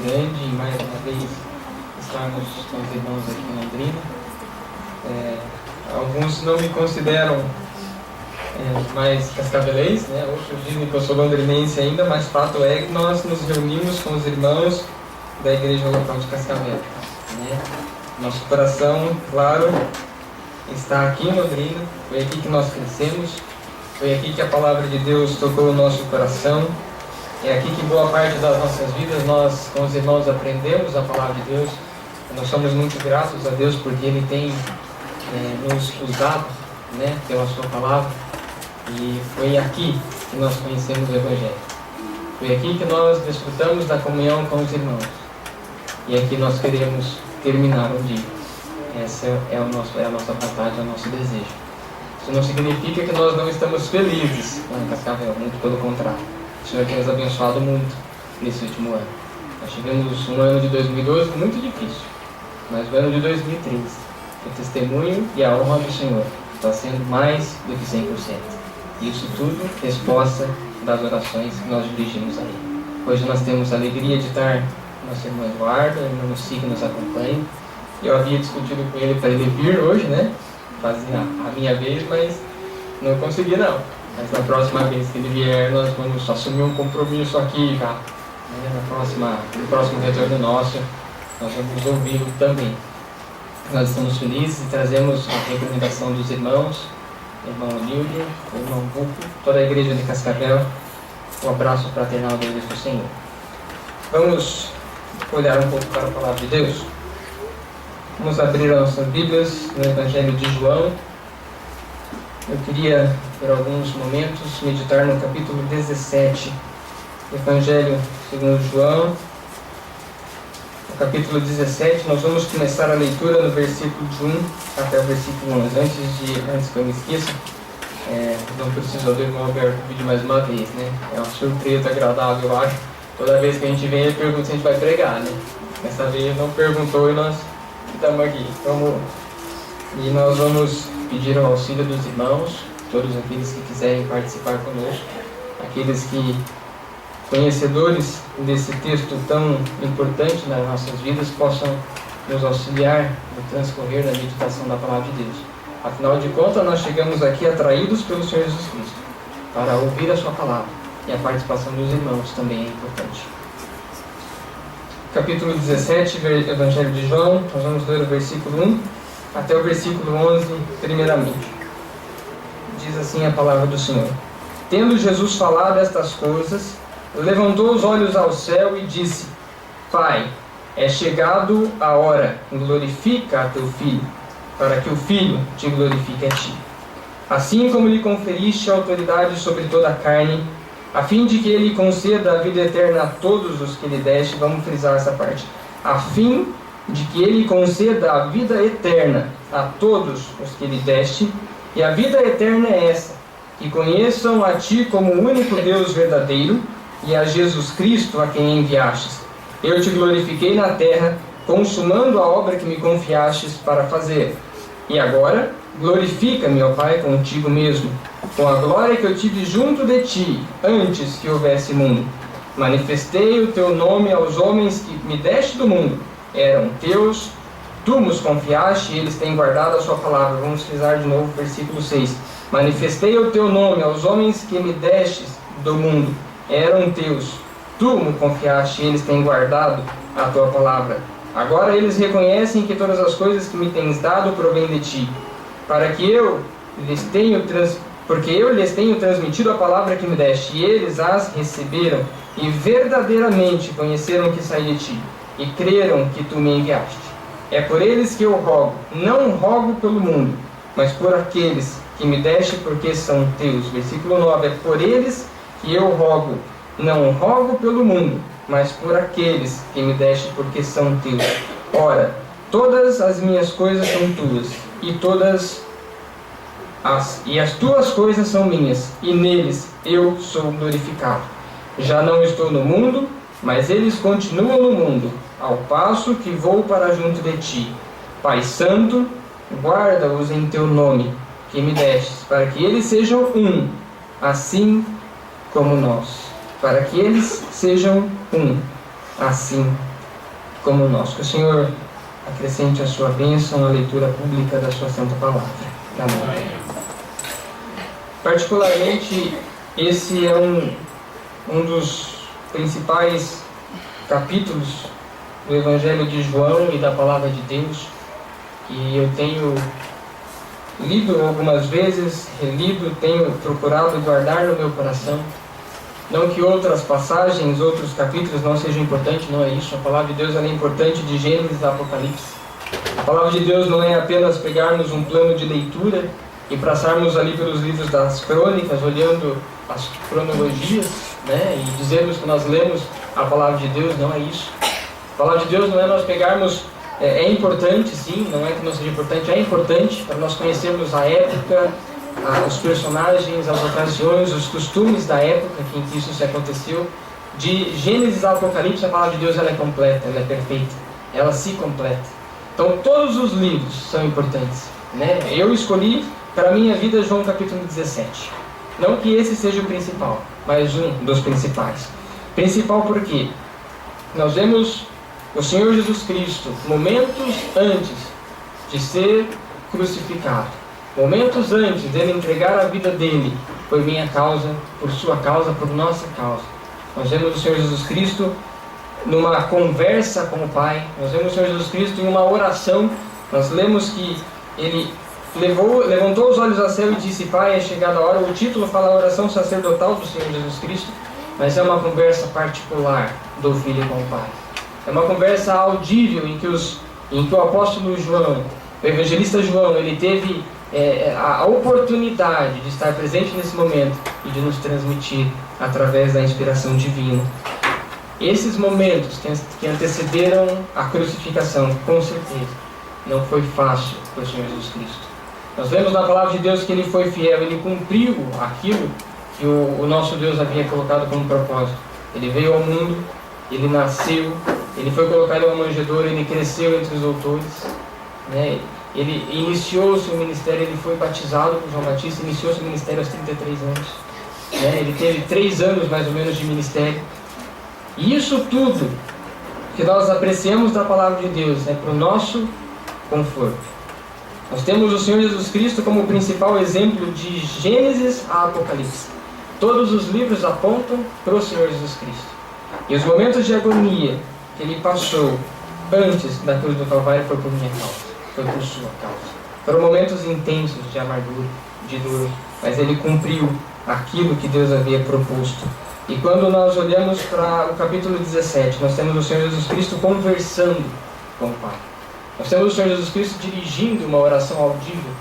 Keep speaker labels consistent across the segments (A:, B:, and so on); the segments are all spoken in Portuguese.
A: grande em mais uma vez estarmos com os irmãos aqui em Londrina. Alguns não me consideram mais cascavelense, né? Outros dizem que eu sou londrinense ainda, mas fato é que nós nos reunimos com os irmãos da igreja local de Cascavel, né? Nosso coração, claro, está aqui em Londrina. Foi aqui que nós crescemos, foi aqui que a palavra de Deus tocou o nosso coração. É aqui que boa parte das nossas vidas nós com os irmãos aprendemos a palavra de Deus. Nós somos muito gratos a Deus porque Ele tem nos usado, né, pela sua palavra. E foi aqui que nós conhecemos o Evangelho. Foi aqui que nós desfrutamos da comunhão com os irmãos. E aqui nós queremos terminar um dia. Essa é a nossa vontade, é o nosso desejo. Isso não significa que nós não estamos felizes lá em Cascavel, muito pelo contrário. O Senhor tem nos abençoado muito nesse último ano. Nós tivemos um ano de 2012 muito difícil, mas o ano de 2013, o testemunho e a honra do Senhor está sendo mais do que 100%. Isso tudo resposta das orações que nós dirigimos a Ele. Hoje nós temos a alegria de estar nosso irmão Eduardo, o irmão Luci que nos acompanha. Eu havia discutido com ele para ele vir hoje, né? Fazia a minha vez, mas não consegui não. Mas na próxima vez que ele vier, nós vamos assumir um compromisso aqui já. No próximo retorno nosso, nós vamos ouvi-lo também. Nós estamos felizes e trazemos a recomendação dos irmãos, o irmão Olívio, o irmão Buco, toda a igreja de Cascavel. Um abraço fraternal deles do Senhor. Vamos olhar um pouco para a palavra de Deus. Vamos abrir as nossas Bíblias no Evangelho de João. Eu queria, por alguns momentos, meditar no capítulo 17, Evangelho segundo João. No capítulo 17, nós vamos começar a leitura no versículo de 1 até o versículo 11. Antes que eu me esqueça, não preciso do irmão Alberto vídeo mais uma vez, né? É uma surpresa agradável, eu acho. Toda vez que a gente vem, ele pergunta se a gente vai pregar, né? Dessa vez ele não perguntou e nós estamos aqui. E nós vamos pedir o auxílio dos irmãos, todos aqueles que quiserem participar conosco, aqueles que, conhecedores desse texto tão importante nas nossas vidas, possam nos auxiliar no transcorrer da meditação da palavra de Deus. Afinal de contas, nós chegamos aqui atraídos pelo Senhor Jesus Cristo para ouvir a sua palavra, e a participação dos irmãos também é importante. Capítulo 17, Evangelho de João, nós vamos ler o versículo 1 até o versículo 11, primeiramente. Diz assim a palavra do Senhor: Tendo Jesus falado estas coisas, levantou os olhos ao céu e disse: Pai, é chegado a hora, glorifica a teu Filho, para que o Filho te glorifique a ti. Assim como lhe conferiste autoridade sobre toda a carne, a fim de que ele conceda a vida eterna a todos os que lhe deste. Vamos frisar essa parte. A fim de que ele conceda a vida eterna a todos os que lhe deste. E a vida eterna é essa: que conheçam a ti como o único Deus verdadeiro e a Jesus Cristo a quem enviastes. Eu te glorifiquei na terra, consumando a obra que me confiastes para fazer. E agora, glorifica-me, ó Pai, contigo mesmo, com a glória que eu tive junto de ti, antes que houvesse mundo. Manifestei o teu nome aos homens que me deste do mundo. Eram teus, tu nos confiaste e eles têm guardado a sua palavra. Vamos frisar de novo o versículo 6. Manifestei o teu nome aos homens que me destes do mundo. Eram teus, tu me confiaste e eles têm guardado a tua palavra. Agora eles reconhecem que todas as coisas que me tens dado provêm de ti, porque eu lhes tenho transmitido a palavra que me deste, e eles as receberam, e verdadeiramente conheceram que saí de ti, e creram que tu me enviaste. É por eles que eu rogo, não rogo pelo mundo, mas por aqueles que me deste, porque são teus. Versículo 9, é por eles que eu rogo, não rogo pelo mundo, mas por aqueles que me deste, porque são teus. Ora, todas as minhas coisas são tuas, e as tuas coisas são minhas, e neles eu sou glorificado. Já não estou no mundo, mas eles continuam no mundo, ao passo que vou para junto de ti. Pai Santo, guarda-os em teu nome, que me destes, para que eles sejam um, assim como nós. Para que eles sejam um, assim como o nosso. Que o Senhor acrescente a sua bênção na leitura pública da sua santa palavra. Amém. Particularmente, esse é um dos principais capítulos do Evangelho de João e da Palavra de Deus, que eu tenho lido algumas vezes, relido, tenho procurado guardar no meu coração. Não que outras passagens, outros capítulos não sejam importantes, não é isso. A Palavra de Deus ela é importante de Gênesis a Apocalipse. A Palavra de Deus não é apenas pegarmos um plano de leitura e passarmos ali pelos livros das crônicas, olhando as cronologias, né, e dizermos que nós lemos a Palavra de Deus. Não é isso. A Palavra de Deus não é nós pegarmos... É importante, sim, não é que não seja importante, é importante para nós conhecermos a época, os personagens, as ocasiões, os costumes da época em que isso se aconteceu. De Gênesis a Apocalipse, a Palavra de Deus ela é completa, ela é perfeita, ela se completa. Então todos os livros são importantes, né? Eu escolhi para a minha vida João capítulo 17. Não que esse seja o principal, mas um dos principais. Principal porque nós vemos o Senhor Jesus Cristo, momentos antes de ser crucificado, momentos antes dele entregar a vida dele, por minha causa, por sua causa, por nossa causa. Nós vemos o Senhor Jesus Cristo numa conversa com o Pai, nós vemos o Senhor Jesus Cristo em uma oração. Nós lemos que ele levantou os olhos ao céu e disse: Pai, é chegada a hora. O título fala a oração sacerdotal do Senhor Jesus Cristo, mas é uma conversa particular do Filho com o Pai. É uma conversa audível em que o apóstolo João, o evangelista João, ele teve a oportunidade de estar presente nesse momento e de nos transmitir através da inspiração divina. Esses momentos que antecederam a crucificação, com certeza, não foi fácil para o Senhor Jesus Cristo. Nós vemos na palavra de Deus que ele foi fiel, ele cumpriu aquilo que o nosso Deus havia colocado como propósito. Ele veio ao mundo, ele nasceu, ele foi colocado em uma manjedoura, ele cresceu entre os doutores, né? Ele iniciou o seu ministério, ele foi batizado por João Batista, iniciou o seu ministério aos 33 anos. Né? Ele teve 3 anos mais ou menos de ministério. E isso tudo que nós apreciamos da palavra de Deus é para o nosso conforto. Nós temos o Senhor Jesus Cristo como o principal exemplo de Gênesis a Apocalipse. Todos os livros apontam para o Senhor Jesus Cristo. E os momentos de agonia que ele passou antes da cruz do Calvário foi por minha causa, foi por sua causa. Foram momentos intensos de amargura, de dor, mas ele cumpriu aquilo que Deus havia proposto. E quando nós olhamos para o capítulo 17, nós temos o Senhor Jesus Cristo conversando com o Pai. Nós temos o Senhor Jesus Cristo dirigindo uma oração audível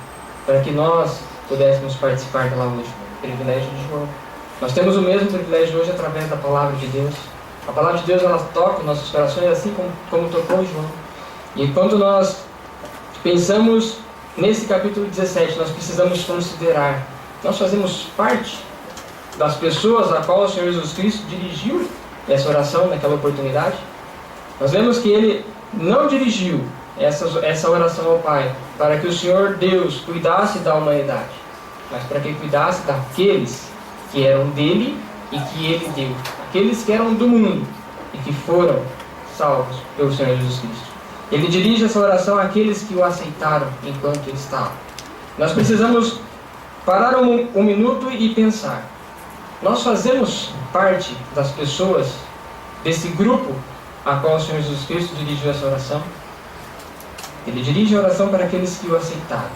A: para que nós pudéssemos participar dela hoje. Privilégio de João. Nós temos o mesmo privilégio hoje através da palavra de Deus. A palavra de Deus ela toca nossos corações assim como tocou João. E quando nós pensamos nesse capítulo 17, nós precisamos considerar, nós fazemos parte das pessoas a qual o Senhor Jesus Cristo dirigiu essa oração naquela oportunidade. Nós vemos que ele não dirigiu essa oração ao Pai para que o Senhor Deus cuidasse da humanidade, mas para que cuidasse daqueles que eram dele e que ele deu, aqueles que eram do mundo e que foram salvos pelo Senhor Jesus Cristo. Ele dirige essa oração àqueles que o aceitaram enquanto ele estava. Nós precisamos parar um minuto e pensar. Nós fazemos parte das pessoas desse grupo a qual o Senhor Jesus Cristo dirigiu essa oração? Ele dirige a oração para aqueles que o aceitaram,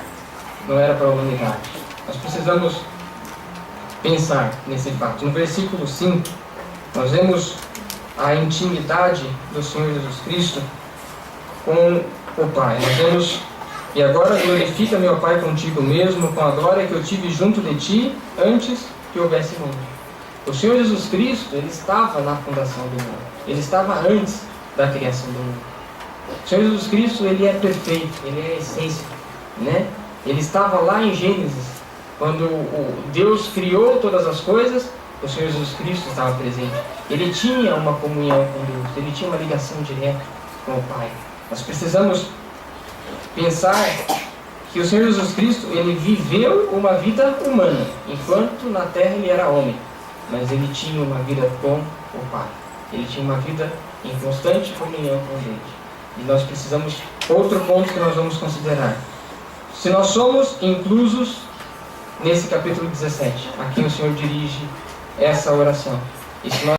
A: não era para a humanidade. Nós precisamos pensar nesse fato. No versículo 5, nós vemos a intimidade do Senhor Jesus Cristo com o Pai. Nós vemos: e agora glorifica meu Pai contigo mesmo, com a glória que eu tive junto de ti antes que houvesse mundo. O Senhor Jesus Cristo, ele estava na fundação do mundo. Ele estava antes da criação do mundo. O Senhor Jesus Cristo, ele é perfeito, ele é a essência, né? Ele estava lá em Gênesis, quando Deus criou todas as coisas, o Senhor Jesus Cristo estava presente. Ele tinha uma comunhão com Deus, ele tinha uma ligação direta com o Pai. Nós precisamos pensar que o Senhor Jesus Cristo, ele viveu uma vida humana, enquanto na terra ele era homem, mas ele tinha uma vida com o Pai. Ele tinha uma vida em constante comunhão com Deus. E nós precisamos, outro ponto que nós vamos considerar, se nós somos inclusos nesse capítulo 17, a quem o Senhor dirige essa oração, e se nós